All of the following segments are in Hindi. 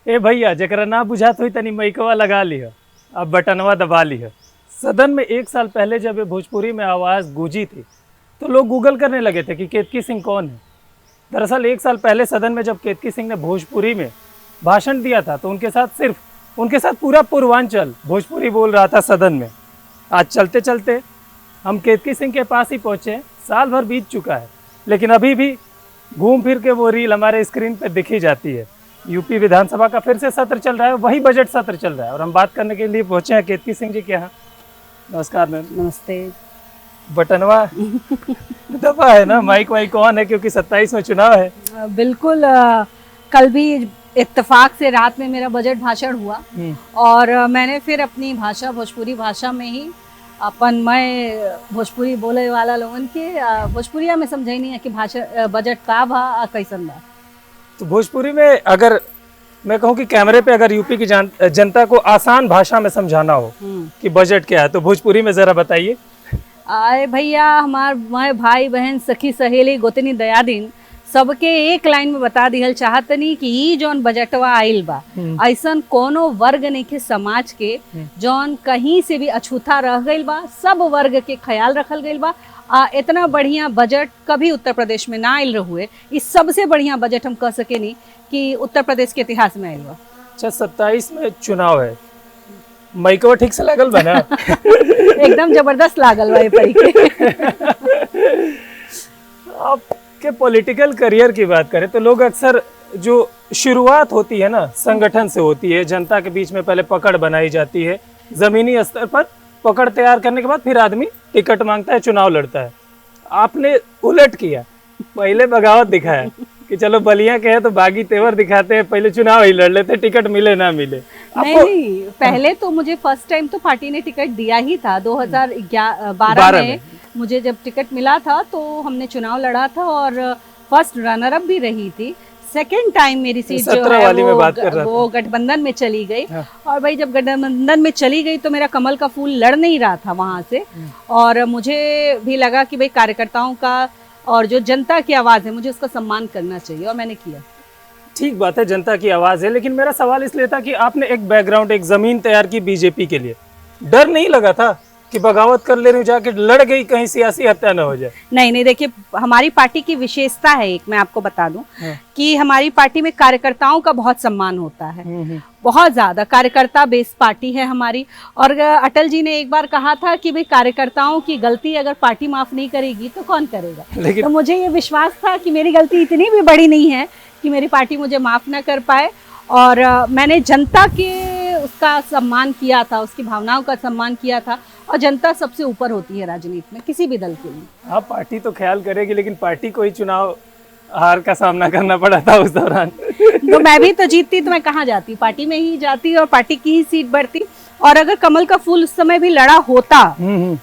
ए भैया जरा ना बुझात हुई तनी माइकवा लगा लिह, अब बटनवा दबा लिह। सदन में 1 साल पहले जब ये भोजपुरी में आवाज़ गूंजी थी तो लोग गूगल करने लगे थे कि केतकी सिंह कौन है। दरअसल 1 साल पहले सदन में जब केतकी सिंह ने भोजपुरी में भाषण दिया था तो उनके साथ पूरा पूर्वांचल भोजपुरी बोल रहा था सदन में। आज चलते चलते हम केतकी सिंह के पास ही पहुँचे। साल भर बीत चुका है लेकिन अभी भी घूम फिर के वो रील हमारे स्क्रीन पर दिखी जाती है। यूपी विधानसभा का फिर से सत्र चल रहा है, वही बजट सत्र चल रहा है और हम बात करने के लिए पहुंचे हैं केतकी सिंह जी के यहाँ। नमस्कार मैम। नमस्ते। बटनवा दबा है ना, माइक वाइक ऑन है क्योंकि 27 में चुनाव है। बिल्कुल। कल भी इत्तेफाक से रात में मेरा बजट भाषण हुआ और मैंने फिर अपनी भाषा भोजपुरी भाषा में ही मैं भोजपुरी बोले वाला लोगन के भोजपुरिया में समझे नहीं है कि भाषा बजट का भा कैसन बा। तो भोजपुरी में अगर मैं कहूँ कि कैमरे पे अगर यूपी की जनता को आसान भाषा में समझाना हो कि बजट क्या है तो भोजपुरी में जरा बताइए। आए भैया, मैं भाई बहन सखी सहेली गोतनी दयादीन सबके एक लाइन में बता दिहल चाहतनी कि ई जौन बजटवा आइल बा ऐसन कोनो वर्ग नहीं के समाज के जौन कहीं से भी अछूता रह गइल बा, सब वर्ग के ख्याल रखल गइल बा। इतना बढ़िया बजट कभी उत्तर प्रदेश में ना आयल रहुए। इस सबसे बढ़िया बजट हम कह सके नहीं कि उत्तर प्रदेश के इतिहास में आयल बा। अच्छा, 27 में चुनाव है, माइकवा ठीक से लागल बा ना? एकदम जबरदस्त लागल बा आपके पॉलिटिकल करियर की बात करें तो लोग अक्सर जो शुरुआत होती है ना संगठन से होती है, जनता के बीच में पहले पकड़ बनाई जाती है, जमीनी स्तर पर पकड़ तैयार करने के बाद फिर आदमी टिकट मांगता है, चुनाव लड़ता है। आपने उलट किया, पहले बगावत दिखाया कि चलो बलिया के है तो बागी तेवर दिखाते हैं, पहले चुनाव ही लड़ लेते, टिकट मिले ना मिले। नहीं, पहले तो मुझे फर्स्ट टाइम तो पार्टी ने टिकट दिया ही था। 2012 में मुझे जब टिकट मिला था तो हमने चुनाव लड़ा था और फर्स्ट रनर अप भी रही थी। सेकेंड टाइम मेरी सीट जो है वो गठबंधन में चली गई। और भाई जब गठबंधन में चली गई तो मेरा कमल का फूल लड़ नहीं रहा था वहां से और मुझे भी लगा कि भाई कार्यकर्ताओं का और जो जनता की आवाज है मुझे उसका सम्मान करना चाहिए और मैंने किया। ठीक बात है, जनता की आवाज है, लेकिन मेरा सवाल इसलिए था कि आपने एक बैकग्राउंड, एक जमीन तैयार की बीजेपी के लिए, डर नहीं लगा था कि बगावत कर ले रही जाके लड़ गई कहीं सियासी हत्या न हो जाए? नहीं, देखिए हमारी पार्टी की विशेषता है एक, मैं आपको बता दूं कि हमारी पार्टी में कार्यकर्ताओं का बहुत सम्मान होता है, बहुत ज्यादा कार्यकर्ता बेस्ड पार्टी है हमारी। और अटल जी ने एक बार कहा था कि भाई कार्यकर्ताओं की गलती अगर पार्टी माफ नहीं करेगी तो कौन करेगा। तो मुझे ये विश्वास था कि मेरी गलती इतनी भी बड़ी नहीं है कि मेरी पार्टी मुझे माफ ना कर पाए और मैंने जनता के उसका सम्मान किया था, उसकी भावनाओं का सम्मान किया था और जनता सबसे ऊपर होती है राजनीति में किसी भी दल के लिए। हाँ, पार्टी तो ख्याल करेगी लेकिन पार्टी को ही चुनाव हार का सामना करना पड़ा था उस दौरान। तो मैं भी तो जीतती तो मैं कहाँ जाती, पार्टी में ही जाती और पार्टी की ही सीट बढ़ती। और अगर कमल का फूल उस समय भी लड़ा होता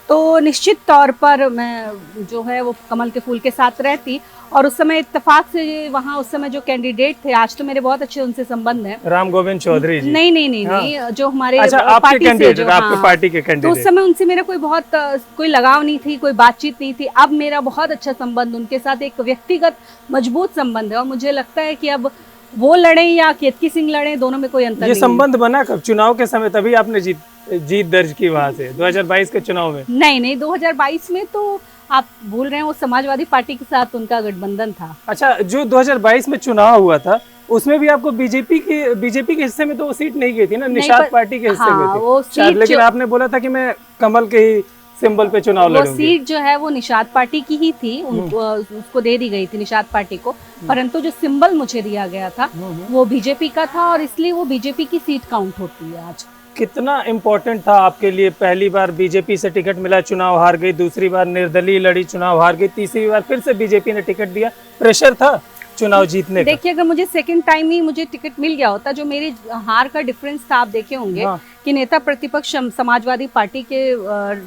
तो निश्चित तौर पर मैं जो है वो कमल के फूल के साथ रहती। और उस समय इत्तेफाक से वहाँ उस समय जो कैंडिडेट थे, आज तो मेरे बहुत अच्छे उनसे संबंध हैं, राम गोविंद चौधरी जी। नहीं, जो हमारे पार्टी से आपके पार्टी के कैंडिडेट। तो उस समय उनसे मेरा कोई लगाव नहीं थी, कोई बातचीत नहीं थी। अब मेरा बहुत अच्छा संबंध उनके साथ, एक व्यक्तिगत मजबूत संबंध है और मुझे लगता है कि अब वो लड़े या केतकी सिंह लड़े, दोनों में कोई अंतर नहीं। ये संबंध बना कब? चुनाव के समय, तभी आपने जीत दर्ज की वहां से 2022 के चुनाव में? नहीं, 2022 में तो आप भूल रहे हैं, वो समाजवादी पार्टी के साथ उनका गठबंधन था। अच्छा, जो 2022 में चुनाव हुआ था उसमें भी आपको बीजेपी के हिस्से में तो वो सीट नहीं गई थी ना, निषाद पार्टी के हिस्से में थी। लेकिन आपने बोला था कि मैं कमल के ही सिंबल पे चुनाव लड़ूंगी। वो सीट जो है वो निषाद पार्टी की ही थी, उसको दे दी गई थी निषाद पार्टी को, परंतु जो सिंबल मुझे दिया गया था वो बीजेपी का था और इसलिए वो बीजेपी की सीट काउंट होती है आज। कितना इम्पोर्टेंट था आपके लिए? पहली बार बीजेपी से टिकट मिला, चुनाव हार गई, दूसरी बार निर्दलीय लड़ी, चुनाव हार गई, तीसरी बार फिर से बीजेपी ने टिकट दिया, प्रेशर था चुनाव जीतने का? देखिए, अगर मुझे सेकंड टाइम ही मुझे टिकट मिल गया होता, जो मेरी हार का डिफरेंस था आप देखे होंगे कि नेता प्रतिपक्ष समाजवादी पार्टी के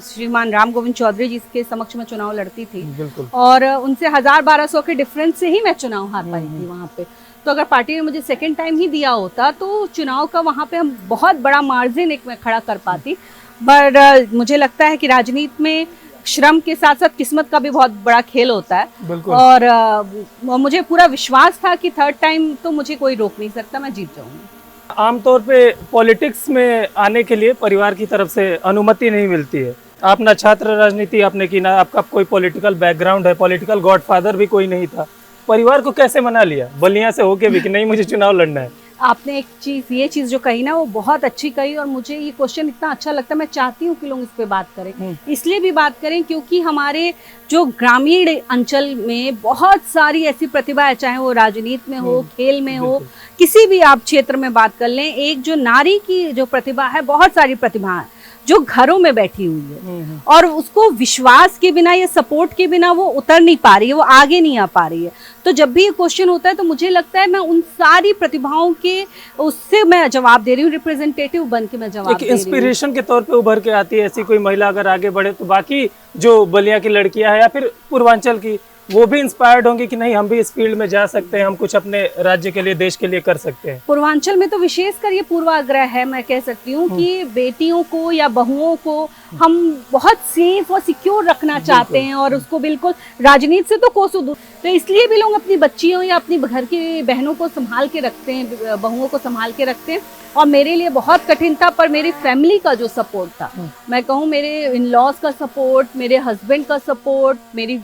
श्रीमान राम गोविंद चौधरी जी के समक्ष में चुनाव लड़ती थी और उनसे 1000-1200 के डिफरेंस से ही मैं चुनाव हार पाई थी वहाँ पे। तो अगर पार्टी ने मुझे सेकंड टाइम ही दिया होता तो चुनाव का वहाँ पे हम बहुत बड़ा मार्जिन एक मैं खड़ा कर पाती। पर मुझे लगता है कि राजनीति में श्रम के साथ साथ किस्मत का भी बहुत बड़ा खेल होता है और मुझे पूरा विश्वास था कि थर्ड टाइम तो मुझे कोई रोक नहीं सकता, मैं जीत जाऊंगी। आमतौर पे पॉलिटिक्स में आने के लिए परिवार की तरफ से अनुमति नहीं मिलती है। आप ना छात्र राजनीति आपने की, ना आपका कोई पॉलिटिकल बैकग्राउंड है, पॉलिटिकल गॉडफादर भी कोई नहीं था। परिवार को कैसे मना लिया बलिया से होके भी कि नहीं मुझे चुनाव लड़ना है? आपने ये चीज जो कही ना वो बहुत अच्छी कही, और मुझे ये क्वेश्चन इतना अच्छा लगता है। मैं चाहती हूँ कि लोग इस पे बात करें, इसलिए भी बात करें क्योंकि हमारे जो ग्रामीण अंचल में बहुत सारी ऐसी प्रतिभा है, चाहे वो राजनीति में हो, खेल में हो, किसी भी आप क्षेत्र में बात कर लें। एक जो नारी की जो प्रतिभा है, बहुत सारी प्रतिभा है जो घरों में बैठी हुई है और उसको विश्वास के बिना या सपोर्ट के बिना वो उतर नहीं पा रही है, वो आगे नहीं आ पा रही है। तो जब भी ये क्वेश्चन होता है तो मुझे लगता है मैं उन सारी प्रतिभाओं के उससे मैं जवाब दे रही हूँ, रिप्रेजेंटेटिव बन के मैं जवाब दे रही हूँ। इंस्पिरेशन के तौर पे उभर के आती है ऐसी कोई महिला अगर आगे बढ़े तो बाकी जो बलिया की लड़कियां हैं या फिर पूर्वांचल की, वो भी इंस्पायर्ड होंगी कि नहीं हम भी इस फील्ड में जा सकते हैं, हम कुछ अपने राज्य के लिए, देश के लिए कर सकते हैं। पूर्वांचल में तो विशेषकर ये पूर्वाग्रह है, मैं कह सकती हूँ कि बेटियों को या बहुओं को हम बहुत सेफ और सिक्योर रखना चाहते हैं और उसको बिल्कुल राजनीति से तो कोसों दूर। तो इसलिए भी लोग अपनी बच्चियों या अपनी घर की बहनों को संभाल के रखते हैं, बहुओं को संभाल के रखते हैं। और मेरे लिए बहुत कठिन था, पर मेरी फैमिली का जो सपोर्ट था, मैं कहूँ मेरे इन लॉज का सपोर्ट, मेरे हस्बैंड का सपोर्ट, मेरी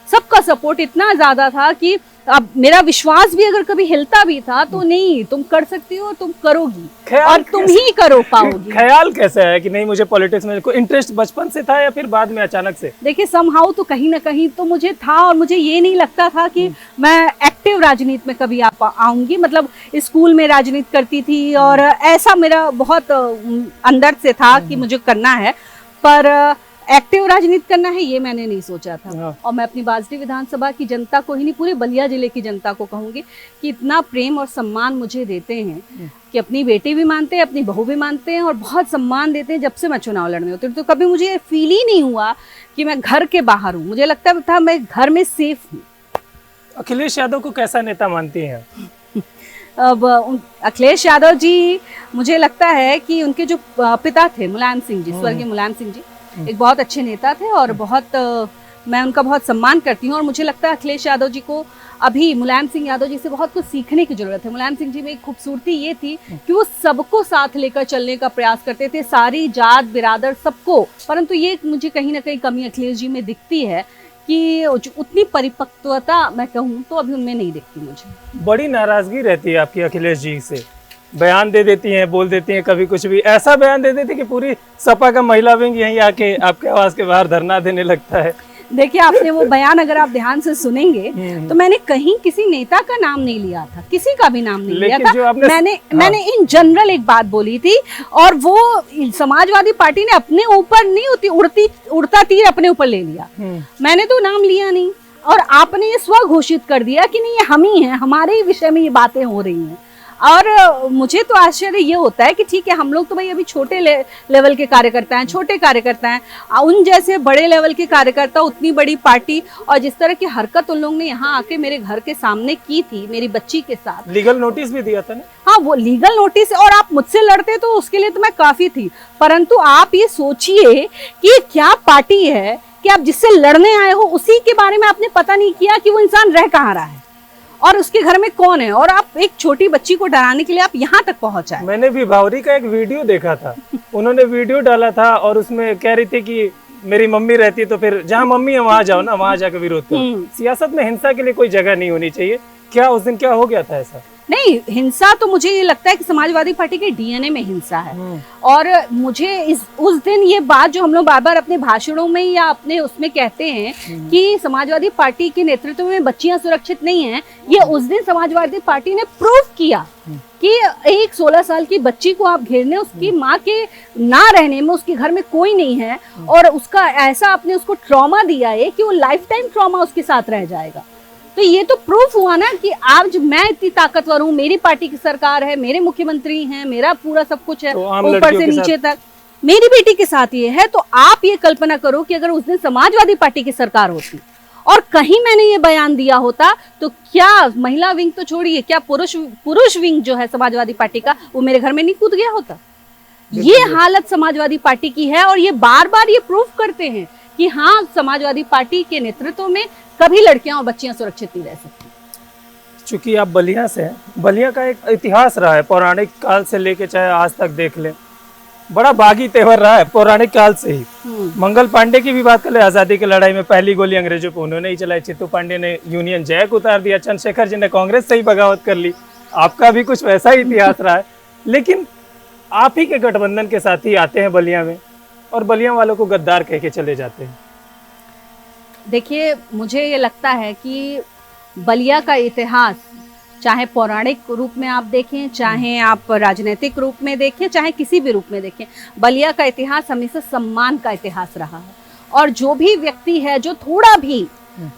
सबका सपोर्ट इतना ज्यादा था कि अब मेरा विश्वास भी अगर कभी हिलता भी था तो नहीं, तुम कर सकती हो, तुम करोगी और तुम ही करो पाओगी। ख्याल कैसा है कि नहीं मुझे पॉलिटिक्स में कोई इंटरेस्ट बचपन से था या फिर बाद में अचानक से? देखिए समहाउ तो कहीं ना कहीं तो मुझे था, और मुझे ये नहीं लगता था कि मैं एक्टिव राजनीति में कभी आऊंगी। मतलब स्कूल में राजनीति करती थी और ऐसा मेरा बहुत अंदर से था कि मुझे करना है, पर एक्टिव राजनीति करना है ये मैंने नहीं सोचा था। और मैं अपनी बाजरी विधानसभा की जनता को ही नहीं, पूरे बलिया जिले की जनता को कहूंगी कि इतना प्रेम और सम्मान मुझे देते हैं कि अपनी बेटी भी मानते हैं, अपनी बहू भी मानते हैं और बहुत सम्मान देते हैं। जब से मैं चुनाव लड़ने होती हूँ तो कभी मुझे फील ही नहीं हुआ कि मैं घर के बाहर हूँ, मुझे लगता था मैं घर में सेफ हूँ। अखिलेश यादव को कैसा नेता मानती हैं? अब अखिलेश यादव जी, मुझे लगता है कि उनके जो पिता थे मुलायम सिंह जी, स्वर्गीय मुलायम सिंह जी, एक बहुत अच्छे नेता थे और बहुत मैं उनका बहुत सम्मान करती हूँ। और मुझे लगता है अखिलेश यादव जी को अभी मुलायम सिंह यादव जी से बहुत कुछ सीखने की जरूरत है। मुलायम सिंह जी में एक खूबसूरती ये थी कि वो सबको साथ लेकर चलने का प्रयास करते थे, सारी जात बिरादर सबको। परंतु ये मुझे कहीं ना कहीं कमी अखिलेश जी में दिखती है कि उतनी परिपक्वता मैं कहूँ तो अभी उनमें नहीं दिखती मुझे। बड़ी नाराजगी रहती है आपकी अखिलेश जी से, बयान दे देती हैं, बोल देती हैं, कभी कुछ भी ऐसा बयान दे देती कि पूरी सपा का महिला विंग यहीं आके आपके आवाज के बाहर धरना देने लगता है। देखिए आपने वो बयान अगर आप ध्यान से सुनेंगे तो मैंने कहीं किसी नेता का नाम नहीं लिया था, किसी का भी नाम नहीं लिया था। मैंने इन जनरल एक बात बोली थी और वो समाजवादी पार्टी ने अपने ऊपर नहीं उड़ता तीर अपने ऊपर ले लिया। मैंने तो नाम लिया नहीं और आपने ये स्व घोषित कर दिया कि नहीं ये हम ही हैं, हमारे ही विषय में ये बातें हो रही हैं। और मुझे तो आश्चर्य ये होता है कि ठीक है हम लोग तो भाई अभी छोटे लेवल के कार्यकर्ता हैं, छोटे कार्यकर्ता हैं, उन जैसे बड़े लेवल के कार्यकर्ता, उतनी बड़ी पार्टी और जिस तरह की हरकत उन लोगों ने यहाँ आके मेरे घर के सामने की थी मेरी बच्ची के साथ। लीगल नोटिस भी दिया था ना? हाँ वो लीगल नोटिस, और आप मुझसे लड़ते तो उसके लिए तो मैं काफी थी, परंतु आप ये सोचिए कि क्या पार्टी है कि आप जिससे लड़ने आए हो उसी के बारे में आपने पता नहीं किया कि वो इंसान रह कहाँ रहा है और उसके घर में कौन है, और आप एक छोटी बच्ची को डराने के लिए आप यहाँ तक पहुंचाए। मैंने विभावरी का एक वीडियो देखा था, उन्होंने वीडियो डाला था और उसमें कह रही थी कि मेरी मम्मी रहती तो फिर जहाँ मम्मी है वहां जाओ ना, वहां जाकर विरोध करो। सियासत में हिंसा के लिए कोई जगह नहीं होनी चाहिए। क्या उस दिन क्या हो गया था ऐसा? नहीं, हिंसा तो मुझे ये लगता है कि समाजवादी पार्टी के डीएनए में हिंसा है। और मुझे उस दिन ये बात जो हम लोग बार बार अपने भाषणों में या अपने उसमें कहते हैं कि समाजवादी पार्टी के नेतृत्व में बच्चियां सुरक्षित नहीं हैं, ये उस दिन समाजवादी पार्टी ने प्रूव किया कि एक 16 साल की बच्ची को आप घेरने, उसकी माँ के ना रहने में, उसके घर में कोई नहीं है और उसका ऐसा आपने उसको ट्रॉमा दिया है कि वो लाइफ टाइम ट्रॉमा उसके साथ रह जाएगा। तो ये तो प्रूफ हुआ ना कि आज मैं इतनी ताकतवर हूँ, मेरी पार्टी की सरकार है, मेरे मुख्यमंत्री हैं, मेरा पूरा सब कुछ है, ऊपर से नीचे तक मेरी बेटी के साथ ये है। तो आप ये कल्पना करो कि अगर उस दिन समाजवादी पार्टी की सरकार होती और कहीं मैंने ये बयान दिया होता तो क्या महिला विंग तो छोड़िए, क्या पुरुष विंग जो है समाजवादी पार्टी का वो मेरे घर में नहीं कूद गया होता? ये हालत समाजवादी पार्टी की है और ये बार बार ये प्रूफ करते हैं कि हाँ समाजवादी पार्टी के नेतृत्व में कभी लड़कियां और बच्चियां सुरक्षित नहीं रह सकती। चूंकि आप बलिया से हैं, बलिया का एक इतिहास रहा है पौराणिक काल से लेके चाहे आज तक देख लें, बड़ा बागी तेवर रहा है पौराणिक काल से ही। मंगल पांडे की भी बात कर ले, आजादी की लड़ाई में पहली गोली अंग्रेजों पे उन्होंने ही चलाई, चित्तू पांडे ने यूनियन जैक उतार दिया, चंद्रशेखर जी ने कांग्रेस से ही बगावत कर ली। आपका भी कुछ वैसा ही इतिहास रहा है, लेकिन आप ही के गठबंधन के साथ ही आते हैं बलिया में और बलिया वालों को गद्दार कह के चले जाते हैं। देखिए, मुझे ये लगता है कि बलिया का इतिहास चाहे पौराणिक रूप में आप देखें, चाहे आप राजनीतिक रूप में देखें, चाहे किसी भी रूप में देखें, बलिया का इतिहास हमेशा सम्मान का इतिहास रहा है। और जो भी व्यक्ति है जो थोड़ा भी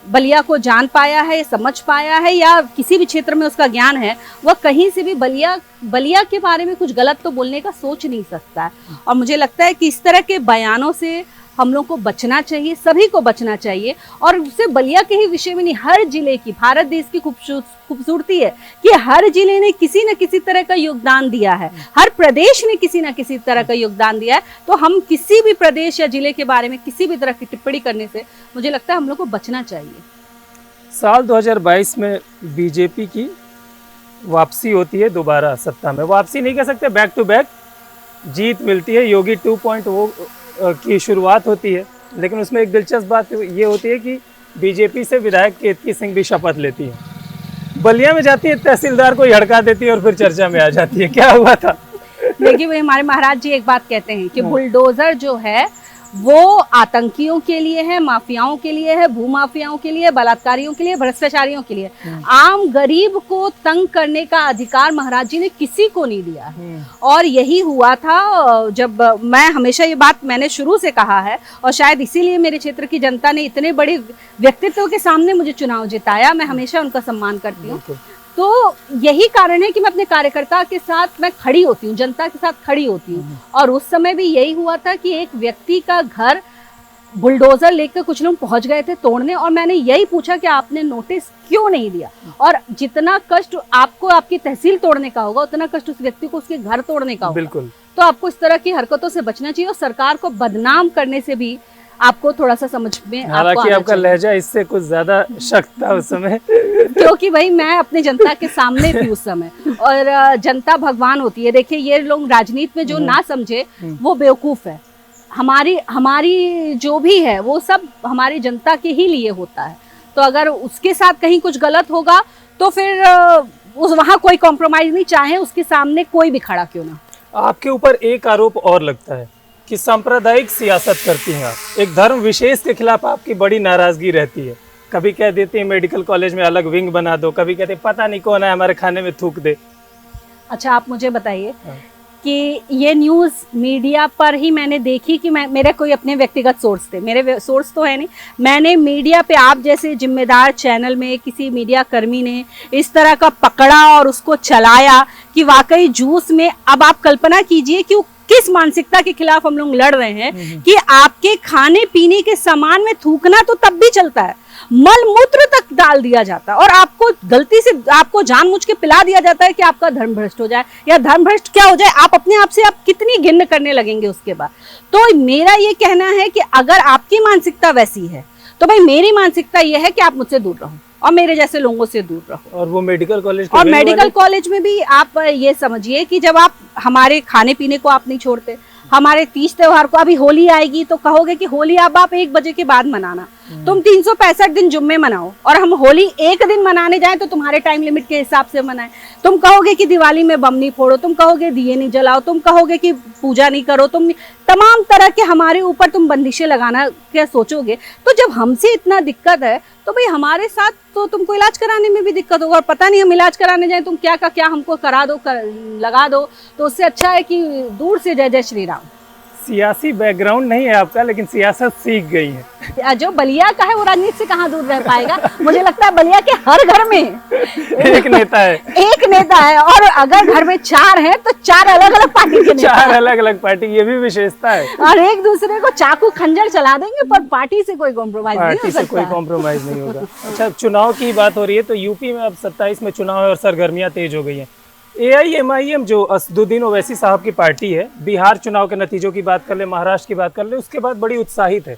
बलिया को जान पाया है, समझ पाया है या किसी भी क्षेत्र में उसका ज्ञान है, वह कहीं से भी बलिया के बारे में कुछ गलत तो बोलने का सोच नहीं सकता है। और मुझे लगता है कि इस तरह के बयानों से हम लोग को बचना चाहिए, सभी को बचना चाहिए। और उससे बलिया के ही विषय में नहीं, हर जिले की, भारत देश की खूबसूरती है कि हर जिले ने किसी न किसी तरह का योगदान दिया है, हर प्रदेश ने किसी न किसी तरह का योगदान दिया है। तो हम किसी भी प्रदेश या जिले के बारे में किसी भी तरह की टिप्पणी करने से मुझे लगता है हम लोग को बचना चाहिए। साल 2022 में बीजेपी की वापसी होती है, दोबारा सत्ता में वापसी नहीं कह सकते, बैक टू बैक जीत मिलती है, योगी 2.0 की शुरुआत होती है। लेकिन उसमें एक दिलचस्प बात ये होती है कि बीजेपी से विधायक केतकी सिंह भी शपथ लेती है, बलिया में जाती है, तहसीलदार को हड़का देती है और फिर चर्चा में आ जाती है। क्या हुआ था? देखिए, वही हमारे महाराज जी एक बात कहते हैं कि बुलडोजर जो है वो आतंकियों के लिए है, माफियाओं के लिए है, भूमाफियाओं के लिए, बलात्कारियों के लिए, भ्रष्टाचारियों के लिए। आम गरीब को तंग करने का अधिकार महाराज जी ने किसी को नहीं दिया है। और यही हुआ था जब मैं हमेशा ये बात मैंने शुरू से कहा है, और शायद इसीलिए मेरे क्षेत्र की जनता ने इतने बड़े व्यक्तित्व के सामने मुझे चुनाव जिताया। मैं हमेशा उनका सम्मान करती हूँ। तो यही कारण है कि मैं अपने कार्यकर्ता के साथ मैं खड़ी होती हूँ, जनता के साथ खड़ी होती हूँ। और उस समय भी यही हुआ था कि एक व्यक्ति का घर बुलडोजर लेकर कुछ लोग पहुंच गए थे तोड़ने, और मैंने यही पूछा कि आपने नोटिस क्यों नहीं दिया। और जितना कष्ट आपको आपकी तहसील तोड़ने का होगा, उतना कष्ट उस व्यक्ति को उसके घर तोड़ने का होगा। बिल्कुल। तो आपको इस तरह की हरकतों से बचना चाहिए और सरकार को बदनाम करने से भी आपको थोड़ा सा समझ में, हालांकि आपका लहजा इससे कुछ ज्यादा सख्त था उस समय क्योंकि भाई मैं अपने जनता के सामने थी उस समय, और जनता भगवान होती है। देखिए, ये लोग राजनीति में जो ना समझे वो बेवकूफ है। हमारी जो भी है वो सब हमारी जनता के ही लिए होता है। तो अगर उसके साथ कहीं कुछ गलत होगा तो फिर वहाँ कोई कॉम्प्रोमाइज नहीं, चाहे उसके सामने कोई भी खड़ा क्यों ना। आपके ऊपर एक आरोप और लगता है कि सांप्रदायिक सियासत करती हैं आप, एक धर्म विशेष के खिलाफ आपकी बड़ी नाराजगी रहती है। कभी कह देती है मेडिकल कॉलेज में अलग विंग बना दो, कभी कहते पता नहीं कौन है हमारे खाने में थूक दे। अच्छा, आप मुझे बताइए कि ये न्यूज़ मीडिया पर ही मैंने देखी कि मेरे कोई अपने व्यक्तिगत सोर्स थे, मेरे सोर्स तो है नहीं, मैंने मीडिया पे आप जैसे जिम्मेदार चैनल में किसी मीडिया कर्मी ने इस तरह का पकड़ा और उसको चलाया कि वाकई जूस में, अब आप कल्पना कीजिए कि किस मानसिकता के खिलाफ हम लोग लड़ रहे हैं कि आपके खाने पीने के सामान में थूकना तो तब भी चलता है, मल मूत्र तक डाल दिया जाता है और आपको गलती से आपको जानबूझ के पिला दिया जाता है कि आपका धर्म भ्रष्ट हो जाए या धर्म भ्रष्ट क्या हो जाए, आप अपने आप से आप कितनी घिन्न करने लगेंगे उसके बाद। तो मेरा ये कहना है कि अगर आपकी मानसिकता वैसी है तो भाई मेरी मानसिकता ये है कि आप मुझसे दूर रहो और मेरे जैसे लोगों से दूर रहो। और वो मेडिकल कॉलेज और मेडिकल कॉलेज में भी आप ये समझिए कि जब आप हमारे खाने पीने को आप नहीं छोड़ते, हमारे तीज त्योहार को, अभी होली आएगी तो कहोगे कि होली अब आप 1 बजे के बाद मनाना, तुम 365 दिन जुम्मे मनाओ और हम होली एक दिन मनाने जाएं तो तुम्हारे टाइम लिमिट के हिसाब से मनाएं। तुम कहोगे कि दिवाली में बम नहीं फोड़ो, तुम कहोगे दिए नहीं जलाओ, तुम कहोगे कि पूजा नहीं करो, तुम तमाम तरह के हमारे ऊपर तुम बंदिशें लगाना क्या सोचोगे। तो जब हमसे इतना दिक्कत है तो भाई हमारे साथ तो तुमको इलाज कराने में भी दिक्कत होगा और पता नहीं हम इलाज कराने जाएं तुम क्या का क्या हमको करा दो, लगा दो। तो उससे अच्छा है कि दूर से जय जय श्री राम। सियासी बैकग्राउंड नहीं है आपका, लेकिन सियासत सीख गई है। जो बलिया का है वो राजनीति से कहाँ दूर रह पाएगा। मुझे लगता है बलिया के हर घर में एक नेता है, एक नेता है, और अगर घर में 4 हैं तो 4 अलग अलग पार्टी के नेता 4 अलग अलग पार्टी, ये भी विशेषता है। और एक दूसरे को चाकू खंजर चला देंगे पर पार्टी से कोई कॉम्प्रोमाइज नहीं हो सकता। कोई कॉम्प्रोमाइज नहीं होगा। अच्छा, चुनाव की बात हो रही है तो यूपी में अब 27 में चुनाव है और सरगर्मियां तेज हो गई हैं। AIMIM जो असदुद्दीन ओवैसी साहब की पार्टी है, बिहार चुनाव के नतीजों की बात कर ले, महाराष्ट्र की बात कर ले, उसके बाद बड़ी उत्साहित है।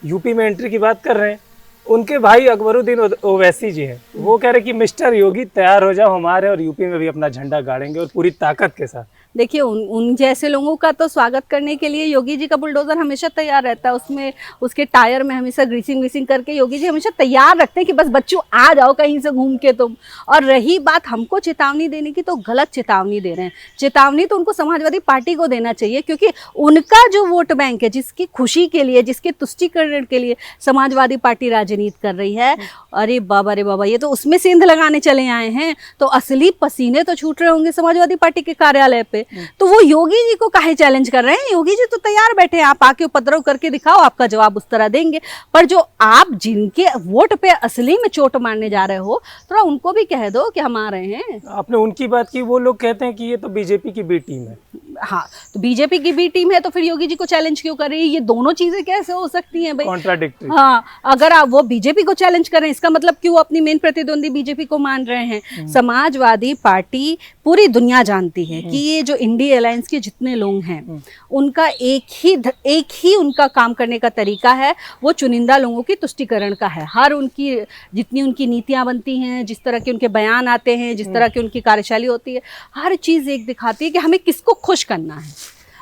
यूपी में एंट्री की बात कर रहे हैं, उनके भाई अकबरुद्दीन ओवैसी जी हैं, वो कह रहे कि मिस्टर योगी तैयार हो जाओ, हमारे और यूपी में भी अपना झंडा गाड़ेंगे और पूरी ताकत के साथ। देखिए उन जैसे लोगों का तो स्वागत करने के लिए योगी जी का बुलडोजर हमेशा तैयार रहता है, उसमें उसके टायर में हमेशा ग्रीसिंग करके योगी जी हमेशा तैयार रखते हैं कि बस बच्चों आ जाओ कहीं से घूम के तुम। और रही बात हमको चेतावनी देने की, तो गलत चेतावनी दे रहे हैं। चेतावनी तो उनको समाजवादी पार्टी को देना चाहिए, क्योंकि उनका जो वोट बैंक है, जिसकी खुशी के लिए, जिसके तुष्टीकरण के लिए समाजवादी पार्टी राजनीति कर रही है, अरे बाबा रे बाबा, ये तो उसमें सेंध लगाने चले आए हैं, तो असली पसीने तो छूट रहे होंगे समाजवादी पार्टी के कार्यालय पे। तो वो योगी जी को काहे चैलेंज कर रहे हैं? योगी जी तो तैयार बैठे हैं, आप आके उपद्रव करके दिखाओ, आपका जवाब उस तरह देंगे। पर जो आप जिनके वोट पे असली में चोट मारने जा रहे हो, थोड़ा उनको भी कह दो कि हम आ रहे हैं। आपने उनकी बात की, वो लोग कहते हैं कि ये तो बीजेपी की बी टीम है। हाँ, तो बीजेपी की बी टीम है तो फिर योगी जी को चैलेंज क्यों कर रही है? ये दोनों चीजें कैसे हो सकती हैं भाई? कॉन्ट्राडिक्टरी। हाँ, अगर आप वो बीजेपी को चैलेंज कर रहे हैं, इसका मतलब क्यों अपनी मेन प्रतिद्वंदी बीजेपी को मान रहे हैं? समाजवादी पार्टी पूरी दुनिया जानती है कि ये जो इंडिया अलायंस के जितने लोग हैं, उनका एक ही उनका काम करने का तरीका है, वो चुनिंदा लोगों की तुष्टीकरण का है। हर उनकी जितनी उनकी नीतियां बनती हैं, जिस तरह के उनके बयान आते हैं, जिस तरह की उनकी कार्यशैली होती है, हर चीज एक दिखाती है कि हमें किसको खुश करना है।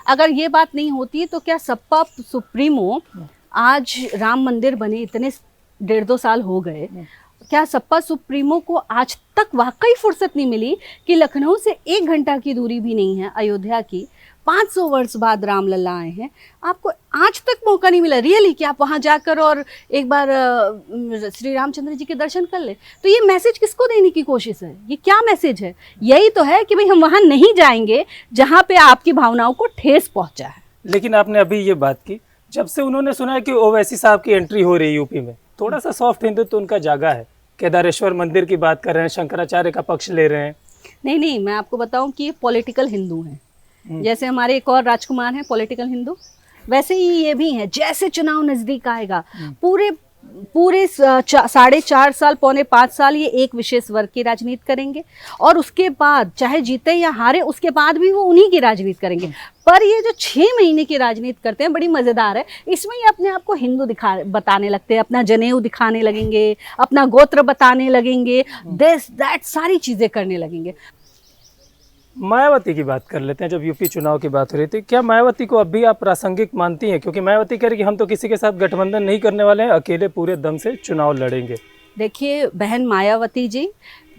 अगर ये बात नहीं होती तो क्या सपा सुप्रीमो, आज राम मंदिर बने इतने 1.5-2 साल हो गए, क्या सपा सुप्रीमो को आज तक वाकई फुर्सत नहीं मिली कि लखनऊ से 1 घंटा की दूरी भी नहीं है अयोध्या की, 500 वर्ष बाद रामलला आए हैं, आपको आज तक मौका नहीं मिला रियली कि आप वहां जाकर और एक बार श्री रामचंद्र जी के दर्शन कर ले? तो ये मैसेज किसको देने की कोशिश है? ये क्या मैसेज है? यही तो है कि भाई हम वहां नहीं जाएंगे जहां पे आपकी भावनाओं को ठेस पहुंचा है। लेकिन आपने अभी ये बात की, जब से उन्होंने सुना है कि ओवैसी साहब की एंट्री हो रही है यूपी में, थोड़ा सा सॉफ्ट हिंदुत्व उनका जागा है। केदारेश्वर मंदिर की बात कर रहे हैं, शंकराचार्य का पक्ष ले रहे हैं। नहीं, मैं आपको बताऊं कि ये पॉलिटिकल हिंदू हैं। जैसे हमारे एक और राजकुमार हैं पॉलिटिकल हिंदू, वैसे ही ये भी हैं। जैसे चुनाव नजदीक आएगा, पूरे 4.5 साल, 4.25 साल ये एक विशेष वर्ग की राजनीति करेंगे, और उसके बाद चाहे जीते या हारे, उसके बाद भी वो उन्हीं की राजनीति करेंगे। पर ये जो 6 महीने की राजनीति करते हैं, बड़ी मजेदार है। इसमें ये अपने आप को हिंदू बताने लगते हैं, अपना जनेऊ दिखाने लगेंगे, अपना गोत्र बताने लगेंगे, दिस दैट सारी चीजें करने लगेंगे। मायावती की बात कर लेते हैं। जब यूपी चुनाव की बात हो रही थी, क्या मायावती को अब भी आप प्रासंगिक मानती हैं? क्योंकि मायावती कह रही कि हम तो किसी के साथ गठबंधन नहीं करने वाले हैं, अकेले पूरे दम से चुनाव लड़ेंगे। देखिए बहन मायावती जी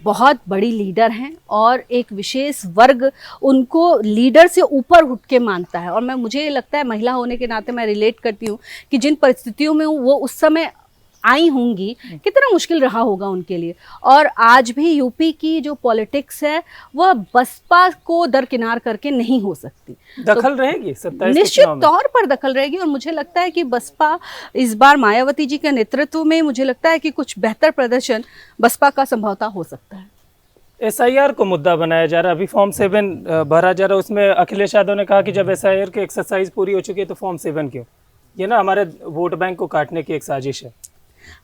बहुत बड़ी लीडर हैं, और एक विशेष वर्ग उनको लीडर से ऊपर उठ के मानता है। और मुझे लगता है, महिला होने के नाते मैं रिलेट करती हूँ कि जिन परिस्थितियों में वो उस समय आई होंगी, कितना मुश्किल रहा होगा उनके लिए। और आज भी यूपी की जो पॉलिटिक्स है, वह बसपा को दरकिनार करके नहीं हो सकती। दखल रहेगी 27 निश्चित तौर पर दखल रहेगी। और मुझे लगता है कि बसपा इस बार मायावती जी के नेतृत्व में, मुझे लगता है कि कुछ बेहतर प्रदर्शन बसपा का संभवतः हो सकता है। SIR को मुद्दा बनाया जा रहा है, अभी फॉर्म 7 भरा जा रहा है। उसमें अखिलेश यादव ने कहा कि जब SIR की एक्सरसाइज पूरी हो चुकी है तो फॉर्म 7 क्यों? ये ना हमारे वोट बैंक को काटने की एक साजिश है।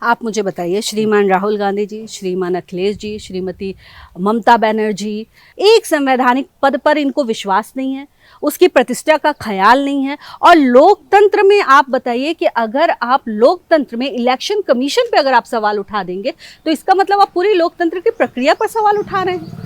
आप मुझे बताइए, श्रीमान राहुल गांधी जी, श्रीमान अखिलेश जी, श्रीमती ममता बनर्जी, एक संवैधानिक पद पर इनको विश्वास नहीं है, उसकी प्रतिष्ठा का ख्याल नहीं है। और लोकतंत्र में आप बताइए कि अगर आप लोकतंत्र में इलेक्शन कमीशन पे अगर आप सवाल उठा देंगे, तो इसका मतलब आप पूरी लोकतंत्र की प्रक्रिया पर सवाल उठा रहे हैं।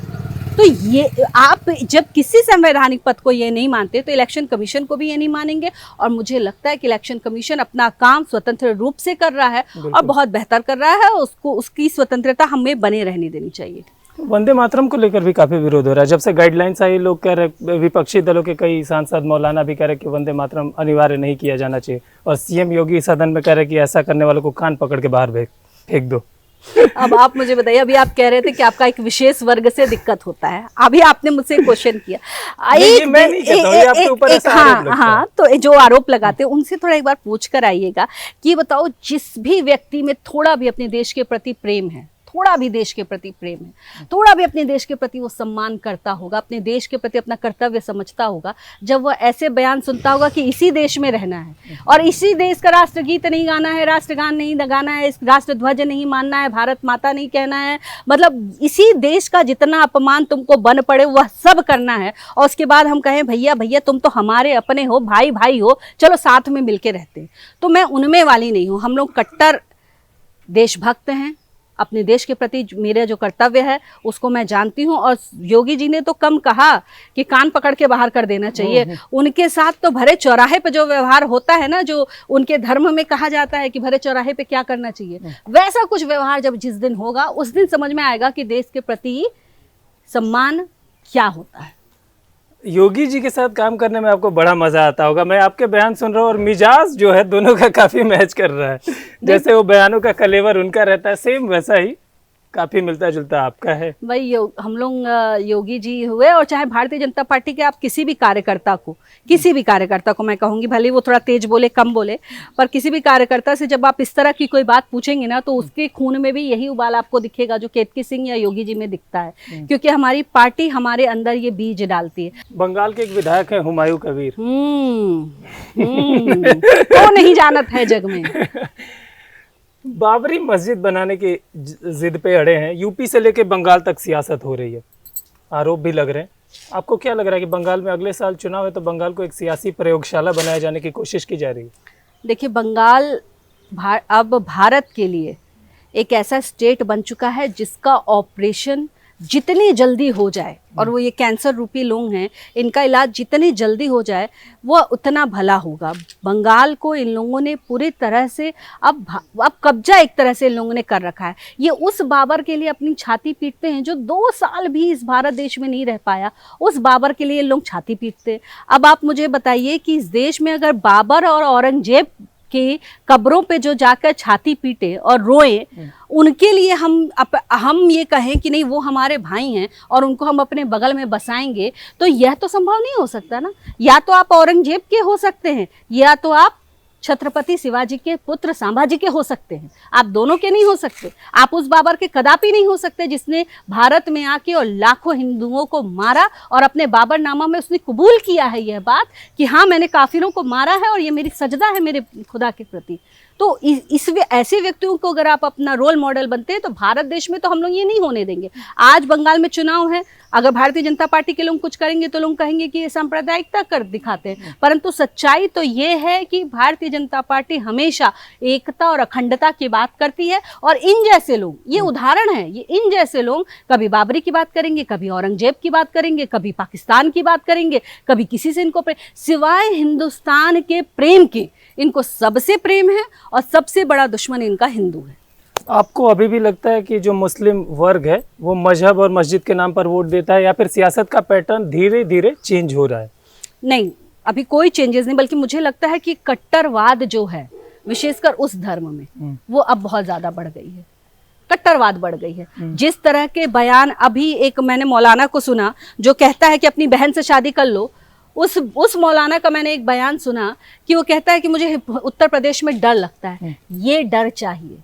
तो ये आप जब किसी संवैधानिक पद को ये नहीं मानते, तो इलेक्शन कमीशन को भी ये नहीं मानेंगे। और मुझे लगता है कि इलेक्शन कमीशन अपना काम स्वतंत्र रूप से कर रहा है और बहुत बेहतर कर रहा है। उसको उसकी स्वतंत्रता हमें बने रहने देनी चाहिए। वंदे मातरम को लेकर भी काफी विरोध हो रहा है। जब से गाइडलाइंस आई, लोग कह रहे, विपक्षी दलों के कई सांसद, मौलाना भी कह रहे कि वंदे मातरम अनिवार्य नहीं किया जाना चाहिए। और CM योगी सदन में कह रहे कि ऐसा करने वालों को कान पकड़ के बाहर फेंक दो। अब आप मुझे बताइए, अभी आप कह रहे थे कि आपका एक विशेष वर्ग से दिक्कत होता है। अभी आपने मुझसे क्वेश्चन किया, हाँ, तो जो आरोप लगाते हैं उनसे थोड़ा एक बार पूछ कर आइएगा कि बताओ, जिस भी व्यक्ति में थोड़ा भी अपने देश के प्रति प्रेम है, थोड़ा भी देश के प्रति प्रेम है, थोड़ा भी अपने देश के प्रति वो सम्मान करता होगा, अपने देश के प्रति अपना कर्तव्य समझता होगा, जब वह ऐसे बयान सुनता होगा कि इसी देश में रहना है और इसी देश का राष्ट्रगीत नहीं गाना है, राष्ट्रगान नहीं गाना है, राष्ट्र ध्वज नहीं मानना है, भारत माता नहीं कहना है, मतलब इसी देश का जितना अपमान तुमको बन पड़े वह सब करना है। और उसके बाद हम कहें भैया भैया तुम तो हमारे अपने हो, भाई भाई हो, चलो साथ में मिलके रहते हैं। तो मैं उनमें वाली नहीं हूँ। हम लोग कट्टर देशभक्त हैं, अपने देश के प्रति मेरा जो कर्तव्य है उसको मैं जानती हूँ। और योगी जी ने तो कम कहा कि कान पकड़ के बाहर कर देना चाहिए, उनके साथ तो भरे चौराहे पे जो व्यवहार होता है ना, जो उनके धर्म में कहा जाता है कि भरे चौराहे पे क्या करना चाहिए, वैसा कुछ व्यवहार जब जिस दिन होगा उस दिन समझ में आएगा कि देश के प्रति सम्मान क्या होता है। योगी जी के साथ काम करने में आपको बड़ा मजा आता होगा। मैं आपके बयान सुन रहा हूँ और मिजाज जो है दोनों का काफी मैच कर रहा है। जैसे वो बयानों का कलेवर उनका रहता है, सेम वैसा ही काफी मिलता जुलता आपका है। भाई हम लोग योगी जी हुए और चाहे भारतीय जनता पार्टी के आप किसी भी कार्यकर्ता को मैं कहूंगी, भले वो थोड़ा तेज बोले कम बोले, पर किसी भी कार्यकर्ता से जब आप इस तरह की कोई बात पूछेंगे ना तो उसके खून में भी यही उबाल आपको दिखेगा जो केतकी सिंह या योगी जी में दिखता है, क्योंकि हमारी पार्टी हमारे अंदर ये बीज डालती है। बंगाल के एक विधायक है हुमायूं कबीर, तो नहीं जानत है जग में। बाबरी मस्जिद बनाने की जिद पे अड़े हैं। यूपी से लेके बंगाल तक सियासत हो रही है, आरोप भी लग रहे हैं। आपको क्या लग रहा है कि बंगाल में अगले साल चुनाव है तो बंगाल को एक सियासी प्रयोगशाला बनाए जाने की कोशिश की जा रही है? देखिए, बंगाल अब भारत के लिए एक ऐसा स्टेट बन चुका है जिसका ऑपरेशन जितनी जल्दी हो जाए, और वो ये कैंसर रूपी लोग हैं, इनका इलाज जितनी जल्दी हो जाए वो उतना भला होगा। बंगाल को इन लोगों ने पूरी तरह से अब कब्जा एक तरह से इन लोगों ने कर रखा है। ये उस बाबर के लिए अपनी छाती पीटते हैं जो 2 साल भी इस भारत देश में नहीं रह पाया, उस बाबर के लिए लोग छाती पीटते हैं। अब आप मुझे बताइए कि इस देश में अगर बाबर और औरंगजेब की कब्रों पे जो जाकर छाती पीटे और रोए, उनके लिए हम ये कहें कि नहीं वो हमारे भाई हैं और उनको हम अपने बगल में बसाएंगे, तो यह तो संभव नहीं हो सकता ना। या तो आप औरंगजेब के हो सकते हैं या तो आप छत्रपति शिवाजी के पुत्र संभाजी के हो सकते हैं, आप दोनों के नहीं हो सकते। आप उस बाबर के कदापि नहीं हो सकते जिसने भारत में आके और लाखों हिंदुओं को मारा और अपने बाबरनामा में उसने कबूल किया है यह बात कि हाँ मैंने काफिरों को मारा है और ये मेरी सजदा है मेरे खुदा के प्रति। तो ऐसे व्यक्तियों को अगर आप अपना रोल मॉडल बनते हैं तो भारत देश में तो हम लोग ये नहीं होने देंगे। आज बंगाल में चुनाव है, अगर भारतीय जनता पार्टी के लोग कुछ करेंगे तो लोग कहेंगे कि ये सांप्रदायिकता कर दिखाते हैं, परंतु सच्चाई तो ये है कि भारतीय जनता पार्टी हमेशा एकता और अखंडता की बात करती है। और इन जैसे लोग, ये उदाहरण है, ये इन जैसे लोग कभी बाबरी की बात करेंगे, कभी औरंगजेब की बात करेंगे, कभी पाकिस्तान की बात करेंगे, कभी किसी से इनको सिवाय हिंदुस्तान के प्रेम के इनको सबसे प्रेम है और सबसे बड़ा दुश्मन इनका हिंदू है। आपको अभी भी लगता है कि जो मुस्लिम वर्ग है वो मजहब और मस्जिद के नाम पर वोट देता है, या फिर सियासत का पैटर्न धीरे धीरे चेंज हो रहा है? नहीं, अभी कोई चेंजेस नहीं, बल्कि मुझे लगता है कि कट्टरवाद जो है विशेषकर उस धर्म में वो अब बहुत ज्यादा बढ़ गई है, कट्टरवाद बढ़ गई है। जिस तरह के बयान अभी एक मैंने मौलाना को सुना जो कहता है कि अपनी बहन से शादी कर लो, उस मौलाना का मैंने एक बयान सुना कि वो कहता है कि मुझे उत्तर प्रदेश में डर लगता है। ये डर चाहिए,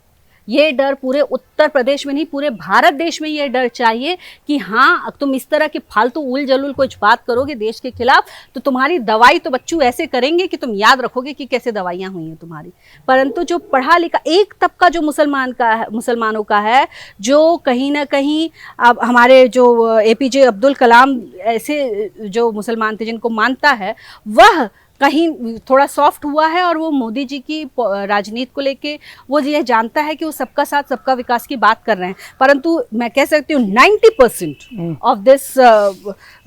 ये डर पूरे उत्तर प्रदेश में नहीं पूरे भारत देश में ये डर चाहिए कि हाँ तुम इस तरह की फालतू उल जलूल कुछ बात करोगे देश के खिलाफ तो तुम्हारी दवाई तो बच्चों ऐसे करेंगे कि तुम याद रखोगे कि कैसे दवाइयाँ हुई हैं तुम्हारी। परंतु जो पढ़ा लिखा एक तबका जो मुसलमानों का है, जो कहीं ना कहीं अब हमारे जो APJ अब्दुल कलाम ऐसे जो मुसलमान थे जिनको मानता है, वह कहीं थोड़ा सॉफ्ट हुआ है और वो मोदी जी की राजनीति को लेके वो ये जानता है कि वो सबका साथ सबका विकास की बात कर रहे हैं। परंतु मैं कह सकती हूँ 90% ऑफ दिस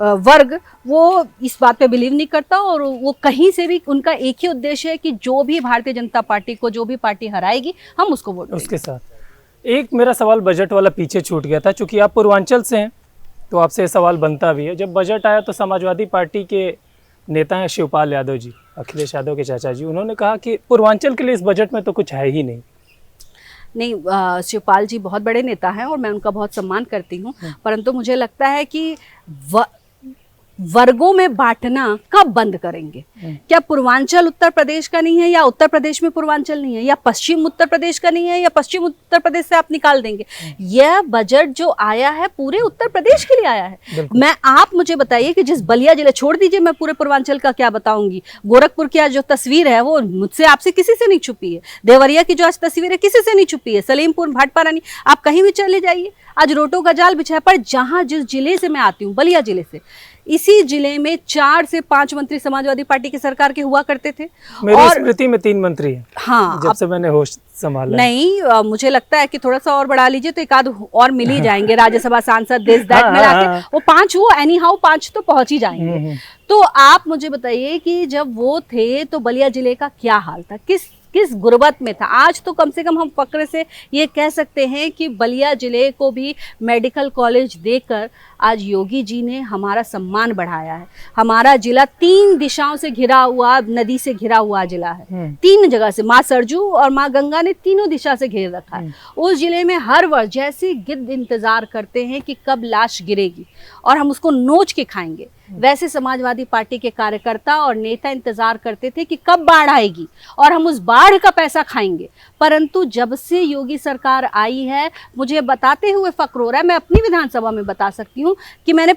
वर्ग वो इस बात पे बिलीव नहीं करता और वो कहीं से भी उनका एक ही उद्देश्य है कि जो भी भारतीय जनता पार्टी को जो भी पार्टी हराएगी हम उसको वोट उसके साथ। एक मेरा सवाल बजट वाला पीछे छूट गया था, चूंकि आप पूर्वांचल से हैं तो आपसे सवाल बनता भी है। जब बजट आया तो समाजवादी पार्टी के नेता हैं शिवपाल यादव जी, अखिलेश यादव के चाचा जी, उन्होंने कहा कि पूर्वांचल के लिए इस बजट में तो कुछ है ही नहीं। शिवपाल जी बहुत बड़े नेता हैं और मैं उनका बहुत सम्मान करती हूँ, परंतु मुझे लगता है कि वर्गों में बांटना कब बंद करेंगे? क्या पूर्वांचल उत्तर प्रदेश का नहीं है या उत्तर प्रदेश में पूर्वांचल नहीं है, या पश्चिम उत्तर प्रदेश का नहीं है या पश्चिम उत्तर प्रदेश से आप निकाल देंगे? यह बजट जो आया है पूरे उत्तर प्रदेश के लिए आया है। आप मुझे बताइए कि जिस बलिया जिले, छोड़ दीजिए मैं पूरे पूर्वांचल का क्या बताऊंगी, गोरखपुर की आज जो तस्वीर है वो मुझसे आपसे किसी से नहीं छुपी है, देवरिया की जो आज तस्वीर है किसी से नहीं छुपी है, सलीमपुर भाटपा रानी आप कहीं भी चले जाइए आज रोटों का जाल बिछा है। पर जहाँ जिस जिले से मैं आती हूँ, बलिया जिले से, इसी जिले में 4 से 5 मंत्री समाजवादी पार्टी की सरकार के हुआ करते थे। मेरी स्मृति में 3 मंत्री हैं। हाँ, जब से मैंने होश संभाला नहीं, मुझे लगता है कि थोड़ा सा और बढ़ा लीजिए तो एक आध और मिल ही जाएंगे। राज्यसभा सांसद दिस दैट मिला के वो 5 हुआ, एनी हाउ 5 तो पहुंच ही जाएंगे। तो आप मुझे बताइए कि जब वो थे तो बलिया जिले का क्या हाल था, किस गुर्बत में था। आज तो कम से कम हम फक्र से ये कह सकते हैं कि बलिया जिले को भी मेडिकल कॉलेज देकर आज योगी जी ने हमारा सम्मान बढ़ाया है। हमारा जिला 3 दिशाओं से घिरा हुआ, नदी से घिरा हुआ जिला है। 3 जगह से, माँ सरजू और माँ गंगा ने तीनों दिशा से घेर रखा है। उस जिले में हर वर्ष जैसे गिद्ध इंतजार करते हैं कि कब लाश गिरेगी और हम उसको नोच के खाएंगे, वैसे समाजवादी पार्टी के कार्यकर्ता और नेता इंतजार करते थे कि कब बाढ़ आएगी और हम उस बाढ़ का पैसा खाएंगे। परंतु जब से योगी सरकार आई है, मुझे बताते हुए फक्र हो रहा है, मैं अपनी विधानसभा में बता सकती हूँ कि मैंने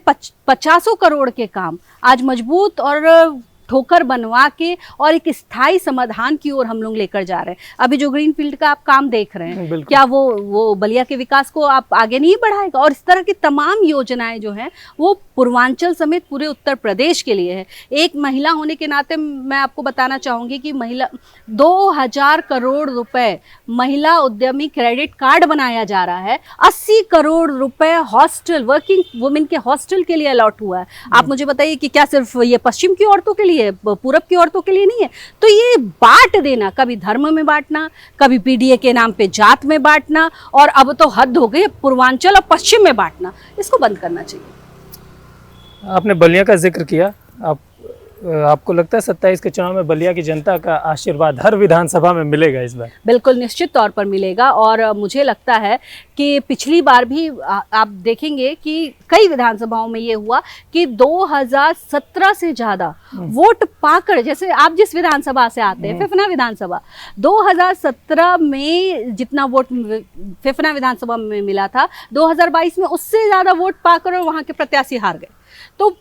50 करोड़ के काम आज मजबूत और ठोकर बनवा के और एक स्थायी समाधान की ओर हम लोग लेकर जा रहे हैं। अभी जो ग्रीनफील्ड का आप काम देख रहे हैं, क्या वो बलिया के विकास को आप आगे नहीं बढ़ाएगा? और इस तरह की तमाम योजनाएं जो हैं वो पूर्वांचल समेत पूरे उत्तर प्रदेश के लिए है। एक महिला होने के नाते मैं आपको बताना चाहूंगी कि महिला 2000 करोड़ रुपए महिला उद्यमी क्रेडिट कार्ड बनाया जा रहा है। 80 करोड़ रुपए हॉस्टल, वर्किंग वुमेन के हॉस्टल के लिए अलॉट हुआ है। आप मुझे बताइए कि क्या सिर्फ ये पश्चिम की औरतों के लिए, पूरब की औरतों के लिए नहीं है? तो ये बांट देना, कभी धर्म में बांटना, कभी पीडीए के नाम पे जात में बांटना, और अब तो हद हो गई पूर्वांचल और पश्चिम में बांटना, इसको बंद करना चाहिए। आपने बलिया का जिक्र किया, आपको लगता है 27 के चुनाव में बलिया की जनता का आशीर्वाद हर विधानसभा में मिलेगा इस बार? बिल्कुल निश्चित तौर पर मिलेगा। और मुझे लगता है कि पिछली बार भी आप देखेंगे कि कई विधानसभाओं में ये हुआ कि 2017 से ज़्यादा वोट पाकर, जैसे आप जिस विधानसभा से आते हैं, फेफना विधानसभा, 2017 में जितना वोट फेफना विधानसभा में मिला था, 2022 में उससे ज़्यादा वोट पाकर और वहाँ के प्रत्याशी हार गए। तो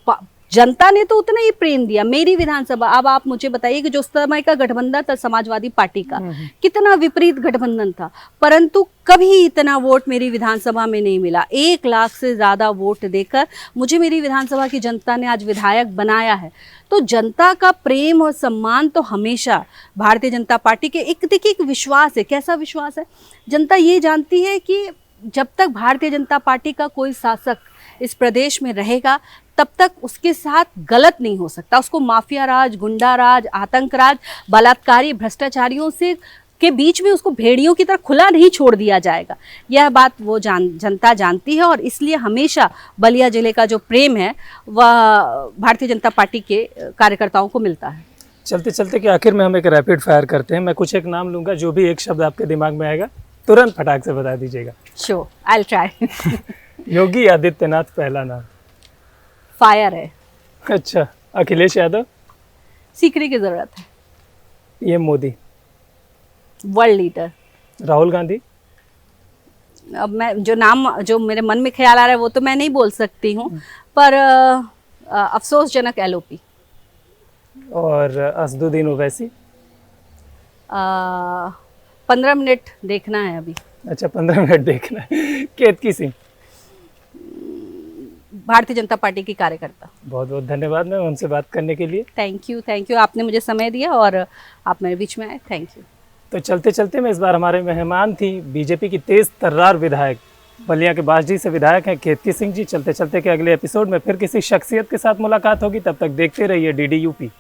जनता ने तो उतना ही प्रेम दिया। मेरी विधानसभा, अब आप मुझे बताइए कि जो समय का गठबंधन था समाजवादी पार्टी का, कितना विपरीत गठबंधन था, परंतु कभी इतना वोट मेरी विधानसभा में नहीं मिला। 1 लाख से ज़्यादा वोट देकर मुझे मेरी विधानसभा की जनता ने आज विधायक बनाया है। तो जनता का प्रेम और सम्मान तो हमेशा भारतीय जनता पार्टी के, एक देखिए एक विश्वास है। कैसा विश्वास है? जनता ये जानती है कि जब तक भारतीय जनता पार्टी का कोई शासक इस प्रदेश में रहेगा, तब तक उसके साथ गलत नहीं हो सकता। उसको माफिया राज, गुंडा राज, आतंक राज, बलात्कारी, भ्रष्टाचारियों से के बीच में उसको भेड़ियों की तरह खुला नहीं छोड़ दिया जाएगा। यह बात वो जनता जानती है, और इसलिए हमेशा बलिया जिले का जो प्रेम है वह भारतीय जनता पार्टी के कार्यकर्ताओं को मिलता है। चलते चलते कि आखिर में हम एक रैपिड फायर करते हैं। मैं कुछ एक नाम लूंगा, जो भी एक शब्द आपके दिमाग में आएगा तुरंत फटाक से बता दीजिएगा। Sure, I will try. Yogi Adityanath पहला नाम? फायर है। अच्छा। अखिलेश यादव? सीखने की जरूरत है। PM Modi? World leader. Rahul Gandhi? अब मैं जो मेरे मन में ख्याल आ रहा है वो तो मैं नहीं बोल सकती हूँ, पर अफसोसजनक एलओपी। और असदुद्दीन ओवैसी? 15 मिनट देखना है अभी। अच्छा, 15 मिनट देखना है। केतकी सिंह? भारतीय जनता पार्टी की कार्यकर्ता। बहुत बहुत धन्यवाद मैम हमसे बात करने के लिए। थैंक यू, आपने मुझे समय दिया और आप मेरे बीच में आए, थैंक यू। तो चलते चलते में इस बार हमारे मेहमान थी बीजेपी की तेज तर्रार विधायक, बलिया के बासडी से विधायक हैं केतकी सिंह जी। चलते चलते के अगले एपिसोड में फिर किसी शख्सियत के साथ मुलाकात होगी, तब तक देखते रहिए DD UP।